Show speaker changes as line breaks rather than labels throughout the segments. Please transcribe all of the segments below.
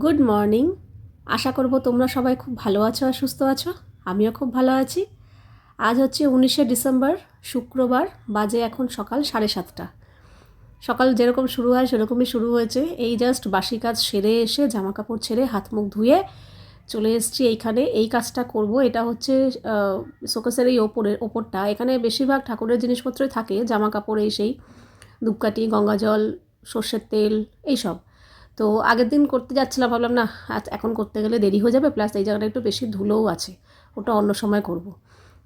Good morning. আশা করব তোমরা সবাই খুব ভালো আছো আর সুস্থ আছো। আমিও খুব ভালো আছি। আজ হচ্ছে 19শে ডিসেম্বর, শুক্রবার। বাজে এখন সকাল 7:30। সকাল যেরকম শুরু হয় সেরকমই শুরু হয়েছে। এই জাস্ট বাসি কাজ সেরে এসে জামা কাপড় ছেড়ে হাত মুখ ধুয়ে চলে এসেছি এইখানে। এই কাজটা করব। এটা হচ্ছে শোকেসের এই ওপরটা। এখানে বেশিরভাগ ঠাকুরের জিনিসপত্রই থাকে, জামা কাপড়, এই সেই ধূপকাঠি, গঙ্গাজল, সর্ষের তেল, এইসব। তো আগের দিন করতে যাচ্ছিলাম, ভাবলাম না আজ এখন করতে গেলে দেরি হয়ে যাবে, প্লাস এই জায়গাটা একটু বেশি ধুলোও আছে, ওটা অন্য সময় করব।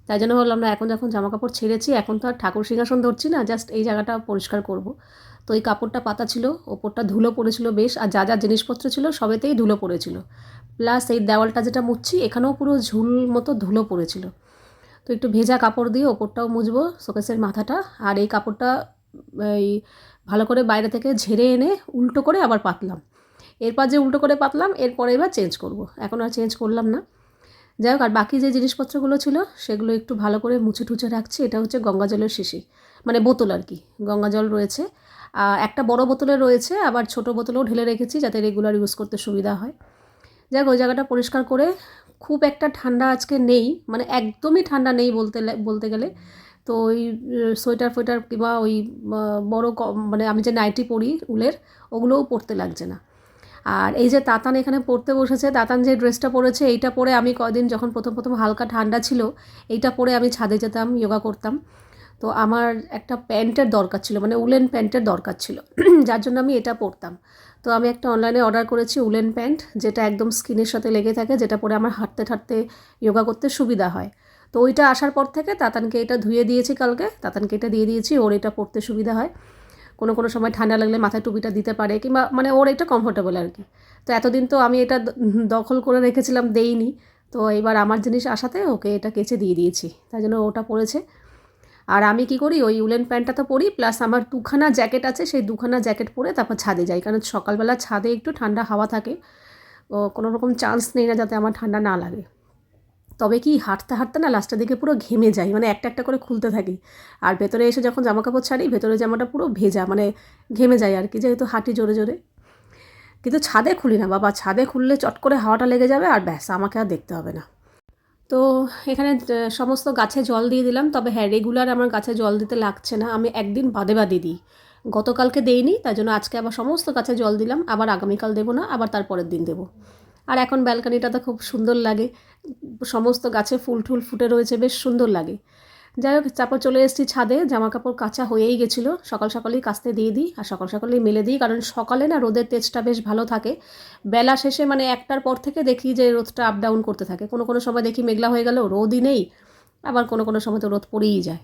তাই জন্য ভাবলাম না, এখন যখন জামা কাপড় ছেড়েছি এখন তো আর ঠাকুর সিংহাসন ধরছি না, জাস্ট এই জায়গাটা পরিষ্কার করব। তো এই কাপড়টা পাতা ছিল, ওপরটা ধুলো পড়েছিল বেশ, আর যা যা জিনিসপত্র ছিল সবেতেই ধুলো পড়েছিল। প্লাস এই দেওয়ালটা যেটা মুছছি এখানেও পুরো ঝুল মতো ধুলো পড়েছিল। তো একটু ভেজা কাপড় দিয়ে ওপরটাও মুছবো, শোকেসের মাথাটা। আর এই কাপড়টা এই ভালো করে বাইরে থেকে ঝেড়ে এনে উল্টো করে আবার পাতলাম। এরপর যে উল্টো করে পাতলাম, এরপরে এবার চেঞ্জ করব। এখন আর চেঞ্জ করলাম না। যাই হোক, আর বাকি যে জিনিসপত্রগুলো ছিল সেগুলো একটু ভালো করে মুছে টুছে রাখছি। এটা হচ্ছে গঙ্গা জলের শিশি, মানে বোতল আর কি। গঙ্গা জল রয়েছে, একটা বড় বোতলে রয়েছে, আবার ছোট বোতলেও ঢেলে রেখেছি যাতে রেগুলার ইউজ করতে সুবিধা হয়। যাক, ওই জায়গাটা পরিষ্কার করে। খুব একটা ঠান্ডা আজকে নেই, মানে একদমই ঠান্ডা নেই বলতে গেলে। তো ওই সোয়েটার ফোয়েটার কিংবা ওই বড় মানে আমি যে নাইটি পরি উলের, ওগুলোও পরতে লাগছে না। আর এই যে তাতান এখানে পরতে বসেছে, তাতান যে ড্রেসটা পরেছে এইটা পরে আমি কদিন যখন প্রথম প্রথম হালকা ঠান্ডা ছিল, এইটা পরে আমি ছাদে যেতাম, যোগা করতাম। তো আমার একটা প্যান্টের দরকার ছিল, মানে উলেন প্যান্টের দরকার ছিল যার জন্য আমি এটা পরতাম। তো আমি একটা অনলাইনে অর্ডার করেছি উলেন প্যান্ট, যেটা একদম স্কিনের সাথে লেগে থাকে, যেটা পরে আমার হাঁটতে হাঁটতে যোগা করতে সুবিধা হয়। তো ওইটা আসার পর থেকে তাতানকে এটা ধুয়ে দিয়েছি, কালকে তাতানকে এটা দিয়ে দিয়েছি, ওর এটা পরতে সুবিধা হয়। কোনো কোনো সময় ঠান্ডা লাগলে মাথায় টুপিটা দিতে পারে, কিংবা মানে ওর এটা কমফোর্টেবল আর কি। তো এতদিন তো আমি এটা দখল করে রেখেছিলাম, দেইনি। তো এবার আমার জিনিস আসাতে ওকে এটা কেচে দিয়ে দিয়েছি, তাই জন্য ওটা পরেছে। আর আমি কি করি, ওই উলেন প্যান্টটা তো পরি, প্লাস আমার দুখানা জ্যাকেট আছে, সেই দুখানা জ্যাকেট পরে তারপর ছাদে যাই, কারণ সকালবেলা ছাদে একটু ঠান্ডা হাওয়া থাকে। কোনো রকম চান্স নেই না যাতে আমার ঠান্ডা না লাগে। তবে কি, হাঁটতে হাঁটতে না লাস্টের দিকে পুরো ঘেমে যাই, মানে একটা একটা করে খুলতে থাকি। আর ভেতরে এসে যখন জামা কাপড় ছাড়ি, ভেতরে জামাটা পুরো ভেজা, মানে ঘেমে যায় আর কি, যেহেতু হাঁটি জোরে জোরে। কিন্তু ছাদে খুলি না বাবা, ছাদে খুললে চট করে হাওয়াটা লেগে যাবে আর ব্যাস, আমাকে আর দেখতে হবে না। তো এখানে সমস্ত গাছে জল দিয়ে দিলাম। তবে হ্যাঁ, রেগুলার আমার গাছে জল দিতে লাগছে না, আমি একদিন বাদে বাদে দিই। গতকালকে দেইনি, তাই জন্য আজকে আবার সমস্ত গাছে জল দিলাম। আবার আগামীকাল দেবো না, আবার তারপরের দিন দেবো। আর এখন ব্যালকানিটাতে খুব সুন্দর লাগে, সমস্ত গাছে ফুল টুল ফুটে রয়েছে, বেশ সুন্দর লাগে। যাই হোক, তারপর চলে এসেছি ছাদে। জামা কাপড় কাচা হয়েই গেছিলো, সকাল সকালেই কাচতে দিয়ে দিই আর সকাল সকালেই মেলে দিই, কারণ সকালে না রোদের তেজটা বেশ ভালো থাকে। বেলা শেষে মানে একটার পর থেকে দেখি যে রোদটা আপ ডাউন করতে থাকে, কোনো কোনো সময় দেখি মেঘলা হয়ে গেল, রোদই নেই, আবার কোনো কোনো সময় তো রোদ পড়েই যায়।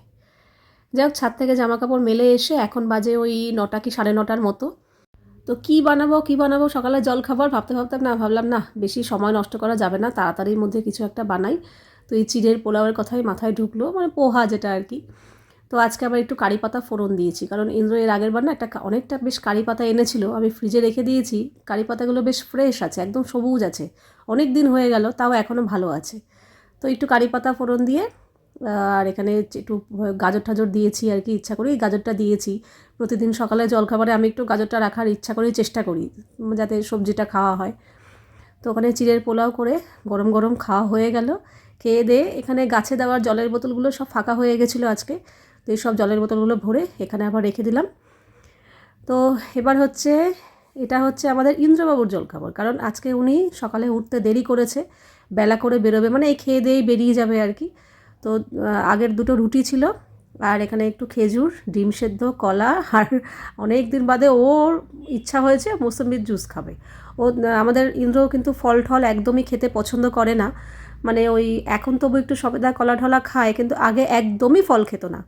যাই হোক, ছাদ থেকে জামা কাপড় মেলে এসে এখন বাজে ওই 9টা কি 9:30 মতো। তো কী বানাবো সকালে জল খাবার ভাবতে ভাবতে না, ভাবলাম না বেশি সময় নষ্ট করা যাবে না, তাড়াতাড়ির মধ্যে কিছু একটা বানাই। তো এই চিড়ের পোলাওয়ের কথাই মাথায় ঢুকলো, মানে পোহা যেটা আর কি। তো আজকে আবার একটু কারি পাতা ফোড়ন দিয়েছি, কারণ ইন্দ্র এর আগের বার না একটা অনেকটা বেশ কারি পাতা এনেছিল, আমি ফ্রিজে রেখে দিয়েছি। কারি পাতাগুলো বেশ ফ্রেশ আছে, একদম সবুজ আছে, অনেক দিন হয়ে গেল তাও এখনও ভালো আছে। তো একটু কারি পাতা ফোড়ন দিয়ে, আর এখানে একটু গাজর টাজর দিয়েছি আর কি, ইচ্ছা করেই গাজরটা দিয়েছি। প্রতিদিন সকালে জলখাবারে আমি একটু গাজরটা রাখার ইচ্ছা করেই চেষ্টা করি, যাতে সবজিটা খাওয়া হয়। তো ওখানে চিড়ের পোলাও করে গরম গরম খাওয়া হয়ে গেল। খেয়ে দিয়ে এখানে গাছে দেওয়ার জলের বোতলগুলো সব ফাঁকা হয়ে গেছিলো আজকে। তো এই সব জলের বোতলগুলো ভরে এখানে আবার রেখে দিলাম। তো এবার হচ্ছে, এটা হচ্ছে আমাদের ইন্দ্রবাবুর জলখাবার, কারণ আজকে উনি সকালে উঠতে দেরি করেছে, বেলা করে বেরোবে, মানে এই খেয়ে দিয়েই বেরিয়ে যাবে আর কি। তো আগের দুটো রুটি ছিল, আর এখানে একটু খেজুর, ডিম সেদ্ধ, কলা, আর অনেক দিন বাদে ওর ইচ্ছা হয়েছে মৌসুমির জুস খাবে। ও আমাদের ইন্দ্র কিন্তু ফল ঠল একদমই খেতে পছন্দ করে না, মানে ওই এখন তবু একটু সবেদা কলা ঢলা খায়, কিন্তু আগে একদমই ফল খেত না।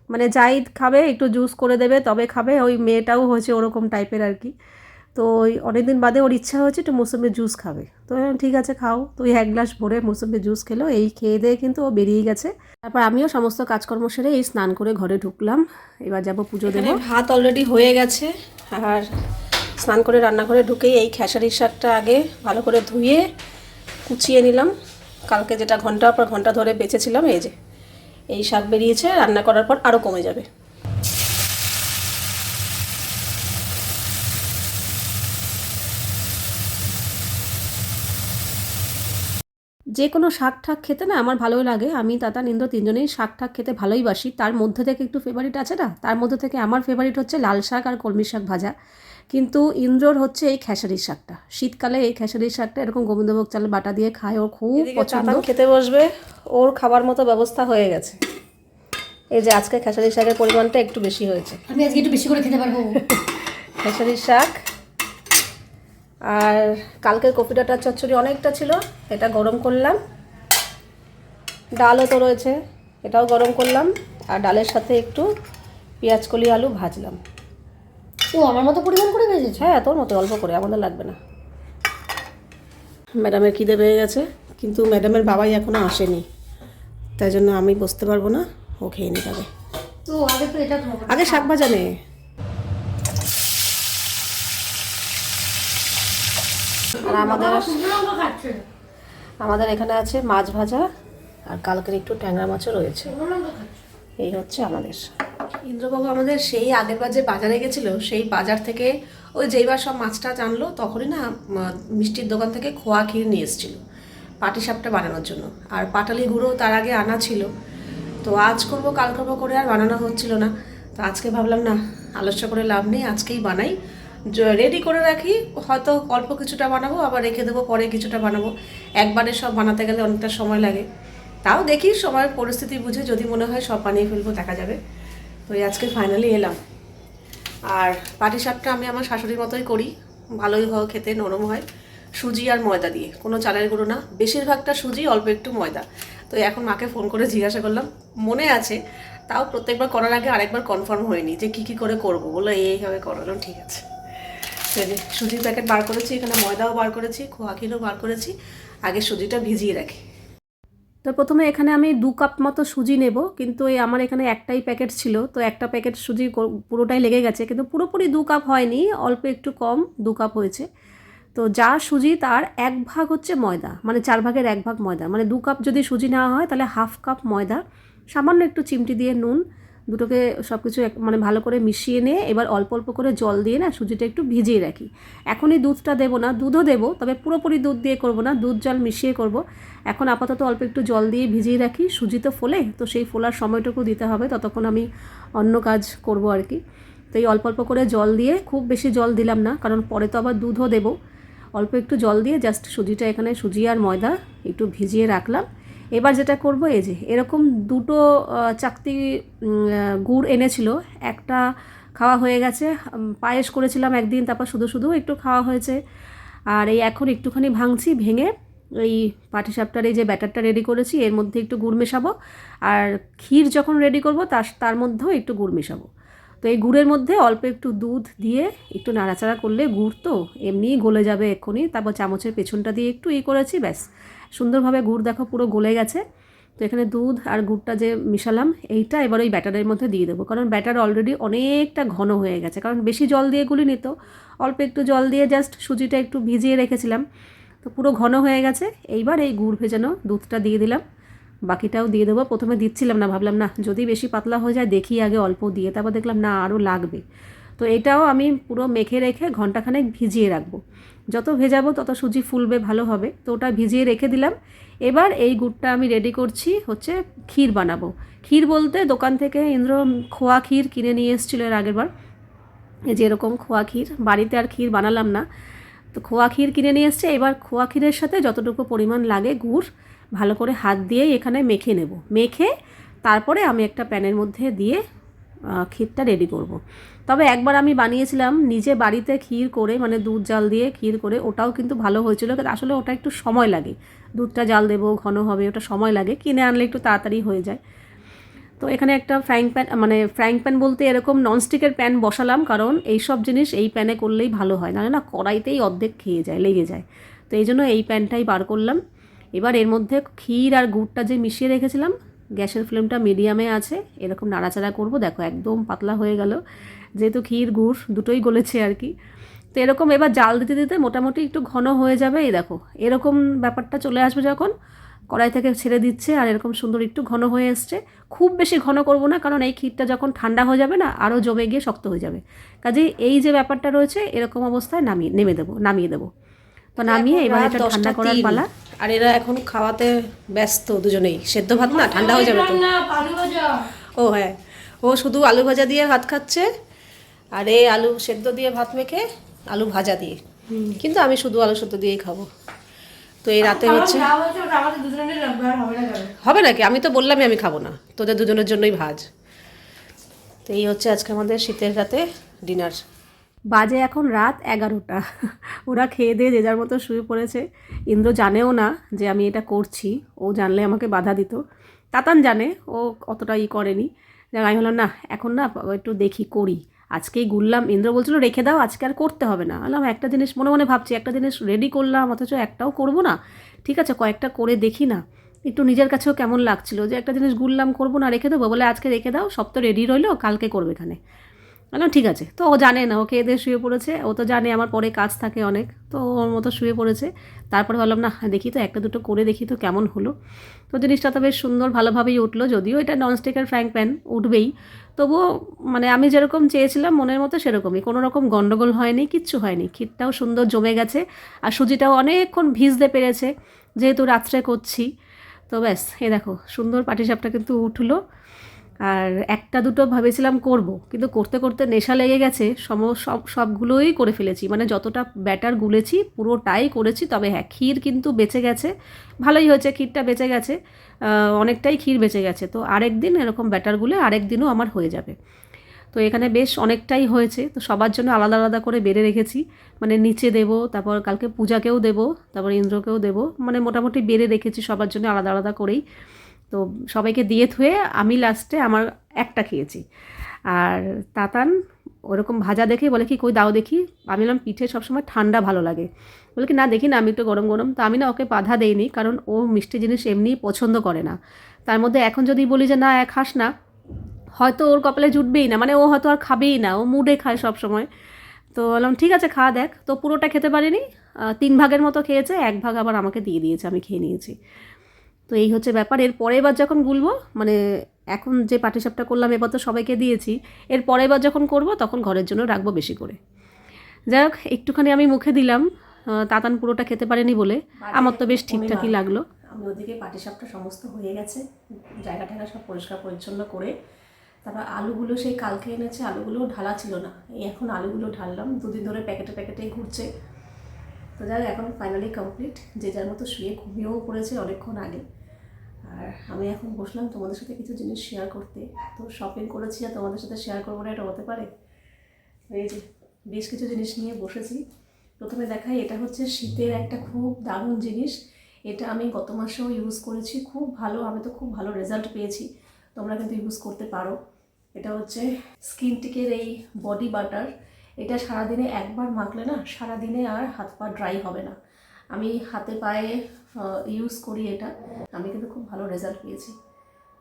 মানে যাই খাবে একটু জুস করে দেবে তবে খাবে, ওই মেয়েটাও হয়েছে ওরকম টাইপের আর কি। তো ওই অনেকদিন বাদে ওর ইচ্ছা হয়েছে একটু মৌসুমির জুস খাবে, তো ঠিক আছে খাও। তো ওই 1 গ্লাস ভরে মৌসুমির জুস খেলো, এই খেয়ে দিয়ে কিন্তু ও বেরিয়ে গেছে। তারপর আমিও সমস্ত কাজকর্ম সেরে এই স্নান করে ঘরে ঢুকলাম, এবার যাব পুজো দেবো। ভাত অলরেডি হয়ে গেছে, আর স্নান করে রান্নাঘরে ঢুকেই এই খেসারির শাকটা আগে ভালো করে ধুয়ে কুচিয়ে নিলাম। কালকে যেটা ঘন্টার পর ঘন্টা ধরে বেঁচেছিলাম, এই যে এই শাক বেরিয়েছে, রান্না করার পর আরও কমে যাবে। যে কোনো শাক ঠাক খেতে না আমার ভালোই লাগে, আমি তাতান ইন্দ্র তিনজনেই শাক ঠাক খেতে ভালোই বাসি। তার মধ্যে থেকে একটু ফেভারিট আছে না, তার মধ্যে থেকে আমার ফেভারিট হচ্ছে লাল শাক আর কলমি শাক ভাজা। কিন্তু ইন্দ্রর হচ্ছে এই খেসারির শাকটা, শীতকালে এই খেসারির শাকটা এরকম গোবিন্দভোগ চাল বাটা দিয়ে খায়, ওর খুব পছন্দ। খেতে বসবে, ওর খাবার মতো ব্যবস্থা হয়ে গেছে। এই যে আজকে খেসারির শাকের পরিমাণটা একটু বেশি হয়েছে,
আমি আজকে একটু বেশি করে খেতে পারবো।
খেসারির শাক আর কালকের কপি ডাঁটার চচ্চড়ি অনেকটা ছিল, এটা গরম করলাম। ডালও তো রয়েছে, এটাও গরম করলাম। আর ডালের সাথে একটু পেঁয়াজ কলি আলু ভাজলাম।
ও আমার মতো পরিমাণ করে ভেজেছে?
হ্যাঁ, তোর মতো অল্প করে, আমাদের লাগবে না। ম্যাডামের খিদে পেয়ে গেছে, কিন্তু ম্যাডামের বাবাই এখনও আসেনি, তাই জন্য আমি বসতে পারবো না, ও খেয়ে নিতে হবে।
তো আগে তো এটা খাবো,
আগে শাক ভাজা নে। আর আমাদের এখানে আছে মাছ ভাজা, আর কালকের একটু ট্যাংরা মাছও রয়েছে। এই হচ্ছে আমাদের। ইন্দ্রবাবু আমাদের সেই আগের বার যে বাজারে গেছিল, সেই বাজার থেকে ওই যেইবার সব মাছটা আনলো তখনই না মিষ্টির দোকান থেকে খোয়া ক্ষীর নিয়ে এসেছিলো পাটিসাপটা বানানোর জন্য, আর পাটালি গুঁড়ো তার আগে আনা ছিল। তো আজ করবো কাল করবো করে আর বানানো হচ্ছিল না, তো আজকে ভাবলাম না আলস্য করে লাভ নেই, আজকেই বানাই, রেডি করে রাখি। হয়তো অল্প কিছুটা বানাবো, আবার রেখে দেবো, পরে কিছুটা বানাবো। একবারে সব বানাতে গেলে অনেকটা সময় লাগে, তাও দেখি সময়ের পরিস্থিতি বুঝে যদি মনে হয় সব বানিয়ে ফেলবো, দেখা যাবে। তো আজকে ফাইনালি এলাম। আর পাটিসাপটা আমি আমার শাশুড়ির মতোই করি, ভালোই হয় খেতে, নরম হয়, সুজি আর ময়দা দিয়ে, কোনো চালের গুঁড়ো না, বেশিরভাগটা সুজি অল্প একটু ময়দা। তো এখন মাকে ফোন করে জিজ্ঞাসা করলাম, মনে আছে, তাও প্রত্যেকবার করার আগে আরেকবার কনফার্ম হয়নি যে কী কী করে করবো, বললো এইভাবে করালাম, ঠিক আছে। সুজির প্যাকেট বার করেছি, এখানে ময়দাও বার করেছি, খোয়া ক্ষীরও বার করেছি, আগে সুজিটা ভিজিয়ে রাখি। তো প্রথমে এখানে আমি 2 কাপ মতো সুজি নেব, কিন্তু এই আমার এখানে একটাই প্যাকেট ছিল, তো একটা প্যাকেট সুজি পুরোটাই লেগে গেছে, কিন্তু পুরোপুরি 2 কাপ হয়নি, অল্প একটু কম 2 কাপ হয়েছে। তো যা সুজি তার 1 ভাগ হচ্ছে ময়দা, মানে 4 ভাগের 1 ভাগ ময়দা, মানে 2 কাপ যদি সুজি নেওয়া হয় তাহলে 1/2 কাপ ময়দা, সামান্য একটু চিমটি দিয়ে নুন, দুটোকে সব কিছু মানে ভালো করে মিশিয়ে নিয়ে এবার অল্প অল্প করে জল দিয়ে না সুজিটা একটু ভিজিয়ে রাখি। এখনই দুধটা দেবো না, দুধও দেবো, তবে পুরোপুরি দুধ দিয়ে করব না, দুধ জল মিশিয়ে করব। এখন আপাতত অল্প একটু জল দিয়ে ভিজিয়ে রাখি, সুজি তো ফোলে, তো সেই ফোলার সময়টুকু দিতে হবে, ততক্ষণ আমি অন্য কাজ করব আর কি। তো এই অল্প অল্প করে জল দিয়ে, খুব বেশি জল দিলাম না, কারণ পরে তো আবার দুধও দেবো। অল্প একটু জল দিয়ে জাস্ট সুজিটা, এখানে সুজি আর ময়দা একটু ভিজিয়ে রাখলাম। এবার যেটা করব, এই যে এরকম 2টো চাকতি গুড় এনেছিল, একটা খাওয়া হয়ে গেছে, পায়েস করেছিলাম একদিন, তারপর শুধু শুধু একটু খাওয়া হয়েছে। আর এই এখন একটুখানি ভাঙছি, ভেঙে এই পাটিসাপটার এই যে ব্যাটারটা রেডি করেছি এর মধ্যে একটু গুড় মেশাবো, আর ক্ষীর যখন রেডি করব তার মধ্যেও একটু গুড় মেশাবো। তো এই গুড়ের মধ্যে অল্প একটু দুধ দিয়ে একটু নাড়াচাড়া করলে, গুড় তো এমনিই গলে যাবে এক্ষুনি, তারপর চামচের পেছনটা দিয়ে একটু করেছি, ব্যাস সুন্দরভাবে গুড় দেখো পুরো গলে গেছে। তো এখানে দুধ আর গুড়টা যে মিশালাম, এইটা এবার ওই ব্যাটারের মধ্যে দিয়ে দেবো, কারণ ব্যাটার অলরেডি অনেকটা ঘন হয়ে গেছে, কারণ বেশি জল দিয়ে গুলিনি তো, অল্প একটু জল দিয়ে জাস্ট সুজিটা একটু ভিজিয়ে রেখেছিলাম, তো পুরো ঘন হয়ে গেছে। এইবার এই গুড় ভেজানো দুধটা দিয়ে দিলাম, বাকিটাও দিয়ে দেবো। প্রথমে দিচ্ছিলাম না, ভাবলাম না যদি বেশি পাতলা হয়ে যায় দেখি আগে অল্প দিয়ে, তারপর দেখলাম না আরও লাগবে। তো এটাও আমি পুরো মেখে রেখে ঘন্টাখানেক ভিজিয়ে রাখবো, যত ভেজাবো তত সুজি ফুলবে, ভালো হবে। তো ওটা ভিজিয়ে রেখে দিলাম। এবার এই গুড়টা আমি রেডি করছি, হচ্ছে ক্ষীর বানাবো। ক্ষীর বলতে দোকান থেকে ইন্দ্র খোয়া ক্ষীর কিনে নিয়ে এসেছিলো এর আগের বার, এই যে এরকম খোয়া ক্ষীর, বাড়িতে আর ক্ষীর বানালাম না, তো খোয়া ক্ষীর কিনে নিয়ে এসছে। এবার খোয়া ক্ষীরের সাথে যতটুকু পরিমাণ লাগে গুড় ভালো করে হাত দিয়েই এখানে মেখে নেব, মেখে তারপরে আমি একটা প্যানের মধ্যে দিয়ে ক্ষীরটা রেডি করব। তবে একবার আমি বানিয়েছিলাম নিজে বাড়িতে ক্ষীর করে, মানে দুধ জাল দিয়ে ক্ষীর করে, ওটাও কিন্তু ভালো হয়েছিল, কিন্তু আসলে ওটা একটু সময় লাগে, দুধটা জাল দেবো, ঘন হবে, ওটা সময় লাগে, কিনে আনলে একটু তাড়াতাড়ি হয়ে যায়। তো এখানে একটা ফ্রাইং প্যান, মানে ফ্রাইং প্যান বলতে এরকম ননস্টিকের প্যান বসালাম, কারণ এই সব জিনিস এই প্যানে করলেই ভালো হয়, নাহলে না কড়াইতেই অর্ধেক খেয়ে যায়, লেগে যায়। তো এই জন্য এই প্যানটাই বার করলাম। এবার এর মধ্যে ক্ষীর আর গুড়টা যে মিশিয়ে রেখেছিলাম, গ্যাসের ফ্লেমটা মিডিয়ামে আছে, এরকম নাড়াচাড়া করব। দেখো একদম পাতলা হয়ে গেল, যেহেতু ক্ষীর গুড় দুটোই গলেছে আর কি। তো এরকম এবার জাল দিতে দিতে মোটামুটি একটু ঘন হয়ে যাবে, এই দেখো এরকম ব্যাপারটা চলে আসবে যখন, কড়াই থেকে ছেড়ে দিচ্ছে আর এরকম সুন্দর একটু ঘন হয়ে এসছে। খুব বেশি ঘন করব না, কারণ এই ক্ষীরটা যখন ঠান্ডা হয়ে যাবে না আরও জমে গিয়ে শক্ত হয়ে যাবে, কাজেই এই যে ব্যাপারটা রয়েছে এরকম অবস্থায় নামিয়ে দেবো। তো নামিয়ে এবার এটা ঠান্ডা করার পালা। আর এরা এখন খাওয়াতে ব্যস্ত দুজনেই। সেদ্ধ ভাত না, ঠান্ডা হয়ে যাবে তো। ও হ্যাঁ, ও শুধু আলু ভাজা দিয়ে ভাত খাচ্ছে, আর এই আলু সেদ্ধ দিয়ে ভাত মেখে আলু ভাজা দিয়ে। কিন্তু আমি শুধু আলু সেদ্ধ দিয়েই খাবো। তো এই রাতে হচ্ছে হবে নাকি, আমি তো বললামই আমি খাবো না, তোদের দুজনের জন্যই ভাজ। তো এই হচ্ছে আজকে আমাদের শীতের রাতে ডিনার। বাজে এখন রাত 11টা। ওরা খেয়ে দিয়ে যে যার মতো শুয়ে পড়েছে। ইন্দ্র জানেও না যে আমি এটা করছি, ও জানলে আমাকে বাধা দিত। তাতান জানে, ও অতটা করেনি। যাক আমি বললাম না এখন না একটু দেখি করি, আজকেই গুললাম। ইন্দ্র বলছিল রেখে দাও, আজকে আর করতে হবে না। বললাম একটা জিনিস মনে মনে ভাবছি, একটা জিনিস রেডি করলাম অথচ একটাও করব না, ঠিক আছে কয়েকটা করে দেখি না। একটু নিজের কাছেও কেমন লাগছিল যে একটা জিনিস গুললাম, করবো না, রেখে দেবো। বলে আজকে রেখে দাও, সব তো রেডি রইলো, কালকে করবে এখানে। বললাম ঠিক আছে। তো ও জানে না, ওকে এদের শুয়ে পড়েছে, ও তো জানে আমার পরে কাজ থাকে অনেক, তো ওর মতো শুয়ে পড়েছে। তারপরে ভাবলাম না দেখি তো একটা দুটো করে দেখি তো কেমন হলো। তো জিনিসটা তো বেশ সুন্দর ভালোভাবেই উঠলো, যদিও এটা ননস্টিকের ফ্রাইং প্যান, উঠবেই। তবুও মানে আমি যেরকম চেয়েছিলাম মনের মতো সেরকমই, কোনো রকম গণ্ডগোল হয়নি, কিচ্ছু হয়নি। ক্ষীরটাও সুন্দর জমে গেছে, আর সুজিটাও অনেকক্ষণ ভিজতে পেরেছে যেহেতু রাত্রে করছি। তো ব্যাস এ দেখো সুন্দর পাটিসাপটা কিন্তু উঠলো। আর একটা দুটো ভেবেছিলাম করব, কিন্তু করতে করতে নেশা লেগে গেছে, সবগুলোই করে ফেলেছি। মানে যতটা ব্যাটার গুলেছি পুরোটাই করেছি। তবে হ্যাঁ, ক্ষীর কিন্তু বেঁচে গেছে, ভালোই হয়েছে, ক্ষীরটা বেঁচে গেছে, অনেকটাই ক্ষীর বেঁচে গেছে। তো আরেক দিন এরকম ব্যাটার গুলে আরেক দিনও আমার হয়ে যাবে। তো এখানে বেশ অনেকটাই হয়েছে, তো সবার জন্য আলাদা আলাদা করে বেড়ে রেখেছি। মানে নিচে দেবো, তারপর কালকে পূজাকেও দেবো, তারপর ইন্দ্রকেও দেবো, মানে মোটামুটি বেড়ে রেখেছি সবার জন্য আলাদা আলাদা করেই। তো সবাইকে দিয়ে থুয়ে আমি লাস্টে আমার একটা খেয়েছি। আর তাতান ওরকম ভাজা দেখে বলে কি কই দাও দেখি। আমি বললাম পিঠে সবসময় ঠান্ডা ভালো লাগে, বলে কি না দেখি না, আমি একটু গরম গরম। তো আমি না ওকে বাধা দেইনি, কারণ ও মিষ্টি জিনিস এমনিই পছন্দ করে না। তার মধ্যে এখন যদি বলি যে না খাস না, হয়তো ওর কপালে জুটবেই না, মানে ও হয়তো আর খাবেই না, ও মুডে খায় সব সময়। তো বললাম ঠিক আছে খা দেখ। তো পুরোটা খেতে পারিনি, 3 ভাগের মতো খেয়েছে, 1 ভাগ আবার আমাকে দিয়ে দিয়েছে, আমি খেয়ে নিয়েছি। তো এই হচ্ছে ব্যাপার। এর পরের বার যখন গুলবো, মানে এখন যে পাটিসাপটা করলাম এবার তো সবাইকে দিয়েছি, এর পরের বার যখন করব তখন ঘরের জন্য রাখবো বেশি করে। যাই হোক একটুখানি আমি মুখে দিলাম, তাতান পুরোটা খেতে পারেনি বলে। আমার তো বেশ ঠিকঠাকই লাগলো। আমি ওদিকে পাটিসাপটা সমস্ত হয়ে গেছে, জায়গা টায়গা সব পরিষ্কার পরিচ্ছন্ন করে, তারপর আলুগুলো সেই কালকে এনেছে, আলুগুলোও ঢালা ছিল না, এই এখন আলুগুলো ঢাললাম। 2 দিন ধরে প্যাকেটে প্যাকেটেই ঘুরছে। তো যাই এখন ফাইনালি কমপ্লিট, যে যার মতো শুয়ে ঘুমিয়েও পড়েছে অনেকক্ষণ আগে। আর আমি এখন বসলাম তোমাদের সাথে কিছু জিনিস শেয়ার করতে। তো শপিং করেছি আর তোমাদের সাথে শেয়ার করবো না, এটা হতে পারে? এই যে বেশ কিছু জিনিস নিয়ে বসেছি। প্রথমে দেখাই, এটা হচ্ছে শীতের একটা খুব দারুণ জিনিস। এটা আমি গত মাসেও ইউজ করেছি, খুব ভালো, আমি তো খুব ভালো রেজাল্ট পেয়েছি। তোমরা কিন্তু ইউজ করতে পারো। এটা হচ্ছে স্কিনটিকের এই বডি বাটার। এটা সারাদিনে একবার মাখলে না সারাদিনে আর হাত পা ড্রাই হবে না। আমি হাতে পায়ে ইউজ করি এটা, আমি কিন্তু খুব ভালো রেজাল্ট পেয়েছি।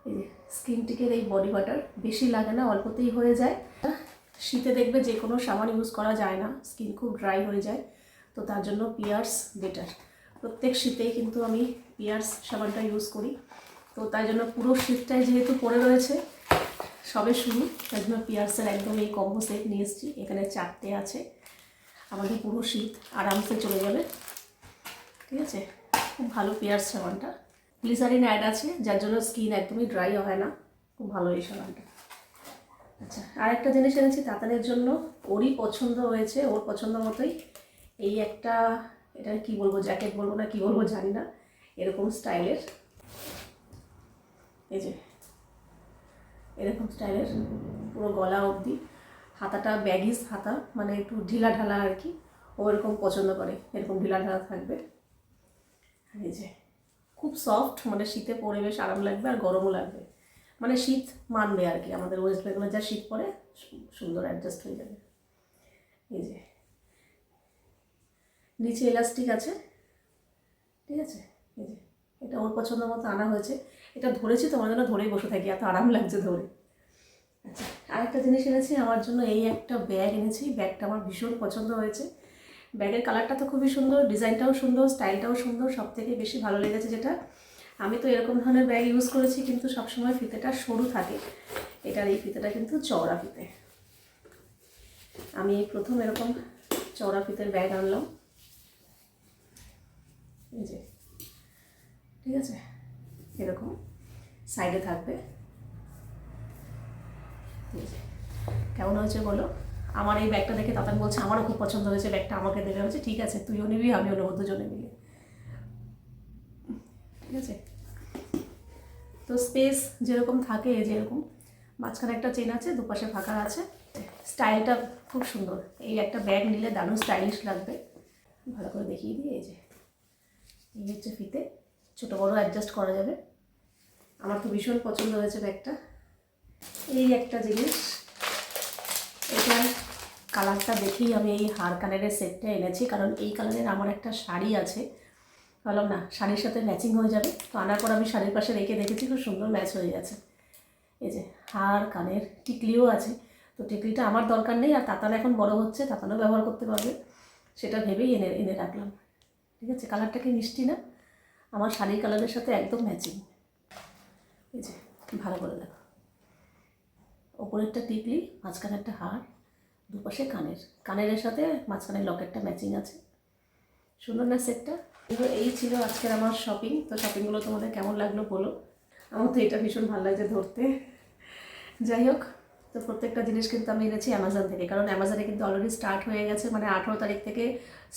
এই যে স্কিনটিকের এই বডি বাটার, বেশি লাগে না, অল্পতেই হয়ে যায়। শীতে দেখবে যে কোনো সাবান ইউজ করা যায় না, স্কিন খুব ড্রাই হয়ে যায়। তো তার জন্য পিয়ার্স বেটার। প্রত্যেক শীতেই কিন্তু আমি পিয়ার্স সাবানটা ইউজ করি। তো তাই জন্য পুরো শীতটাই যেহেতু পড়ে রয়েছে, সবে শুরু, তাই জন্য পিয়ার্সের একদম এই কম্বো সেট নিয়ে এসেছি। এখানে 4টে আছে, আমাদের পুরো শীত আরামসে চলে যাবে। ঠিক আছে, খুব ভালো পিয়ার্স সাবানটা। গ্লিসারিন অ্যাড আছে, যার জন্য স্কিন একদমই ড্রাই হয় না, খুব ভালো এই সাবানটা। আচ্ছা, আরেকটা জিনিস এনেছি তাতানের জন্য, ওরই পছন্দ হয়েছে, ওর পছন্দ মতোই। এই একটা, এটা কি বলবো, জ্যাকেট বলবো না কি বলবো জানি না, এরকম স্টাইলের, এই যে এরকম স্টাইলের, পুরো গলা অবধি, হাতাটা ব্যাগিস হাতা, মানে একটু ঢিলা ঢালা আর কি। ও এরকম পছন্দ করে, এরকম ঢিলা ঢালা থাকবে। এই যে খুব সফট, মানে শীতে পরে বেশ আরাম লাগবে আর গরমও লাগবে, মানে শীত মানবে আর কি। আমাদের ওয়েস্ট বেঙ্গলে যা শীত পড়ে সুন্দর অ্যাডজাস্ট হয়ে যাবে। এই যে নিচে ইলাস্টিক আছে, ঠিক আছে। এই যে এটা ওর পছন্দ মতো আনা হয়েছে, এটা ধরেছি তোমার জন্য, ধরেই বসে থাকি, এত আরাম লাগছে ধরে। আচ্ছা, আরেকটা জিনিস এনেছি আমার জন্য, এই একটা ব্যাগ এনেছি। ব্যাগটা আমার ভীষণ পছন্দ হয়েছে। ব্যাগের কালারটা তো খুবই সুন্দর, ডিজাইনটাও সুন্দর, স্টাইলটাও সুন্দর। সব থেকে বেশি ভালো লেগেছে যেটা, আমি তো এরকম ধরনের ব্যাগ ইউজ করেছি কিন্তু সবসময় ফিতেটা সরু থাকে, এটার এই ফিতেটা কিন্তু চওড়া ফিতে। আমি এই প্রথম এরকম চওড়া ফিতের ব্যাগ আনলাম। এই যে ঠিক আছে, এরকম সাইডে থাকবে। এই যে, কেমন হয়েছে বলো? আমার এই ব্যাগটা দেখে তাতান বলছে আমারও খুব পছন্দ হয়েছে, ব্যাগটা আমাকে দেবে। হচ্ছে ঠিক আছে, তুইও নিবি আমিও নেবো, দুজনে মিলে। ঠিক আছে, তো স্পেস যেরকম থাকে, যেরকম মাঝখানে একটা চেন আছে, দুপাশে ফাঁকা আছে। স্টাইলটা খুব সুন্দর। এই একটা ব্যাগ নিলে দারুণ স্টাইলিশ লাগবে। ভালো করে দেখিয়ে দিই। এই যে, এই হচ্ছে ফিতে, ছোটো বড়ো অ্যাডজাস্ট করা যাবে। আমার তো ভীষণ পছন্দ হয়েছে ব্যাগটা। এই একটা জিনিস, এটা কালারটা দেখেই আমি এই হার কালারের সেটটা এনেছি, কারণ এই কালারের আমার একটা শাড়ি আছে। বললাম না, শাড়ির সাথে ম্যাচিং হয়ে যাবে। তো আনার পর আমি শাড়ির পাশে রেখে দেখেছি, খুব সুন্দর ম্যাচ হয়ে গেছে। এই যে হার, কানের টিকলিও আছে। তো টিকলিটা আমার দরকার নেই, আর তাতান এখন বড় হচ্ছে, তাতানও ব্যবহার করতে পারবে, সেটা ভেবেই এনে এনে রাখলাম। ঠিক আছে, কালারটা কি মিষ্টি না? আমার শাড়ির কালারের সাথে একদম ম্যাচিং। এই যে, ভালো করে দেখো, ওপরেরটা টিকলি, মাঝখানে একটা হার, দুপাশে কানের সাথে মাঝখানে লকেটটা ম্যাচিং আছে। সুন্দর না সেটটা? এই ছিল আজকের আমার শপিং। তো শপিংগুলো তোমাদের কেমন লাগলো বলো। আমার তো এটা ভীষণ ভালো লাগছে ধরতে। যাই হোক, তো প্রত্যেকটা জিনিস কিন্তু আমি এনেছি অ্যামাজন থেকে, কারণ অ্যামাজনে কিন্তু অলরেডি স্টার্ট হয়ে গেছে, মানে 18 তারিখ থেকে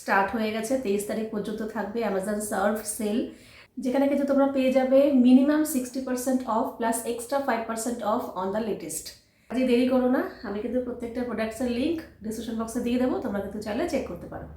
স্টার্ট হয়ে গেছে, 23 তারিখ পর্যন্ত থাকবে অ্যামাজন সার্ভ সেল, যেখানে কিন্তু তোমরা পেয়ে যাবে minimum 60% of plus extra 5% of on the latest. আজকে দেরি করো না, আমি কিন্তু প্রত্যেকটা প্রোডাক্টসের লিঙ্ক ডিসক্রিপশন বক্সে দিয়ে দেবো, তোমরা কিন্তু চাইলে চেক করতে পারো।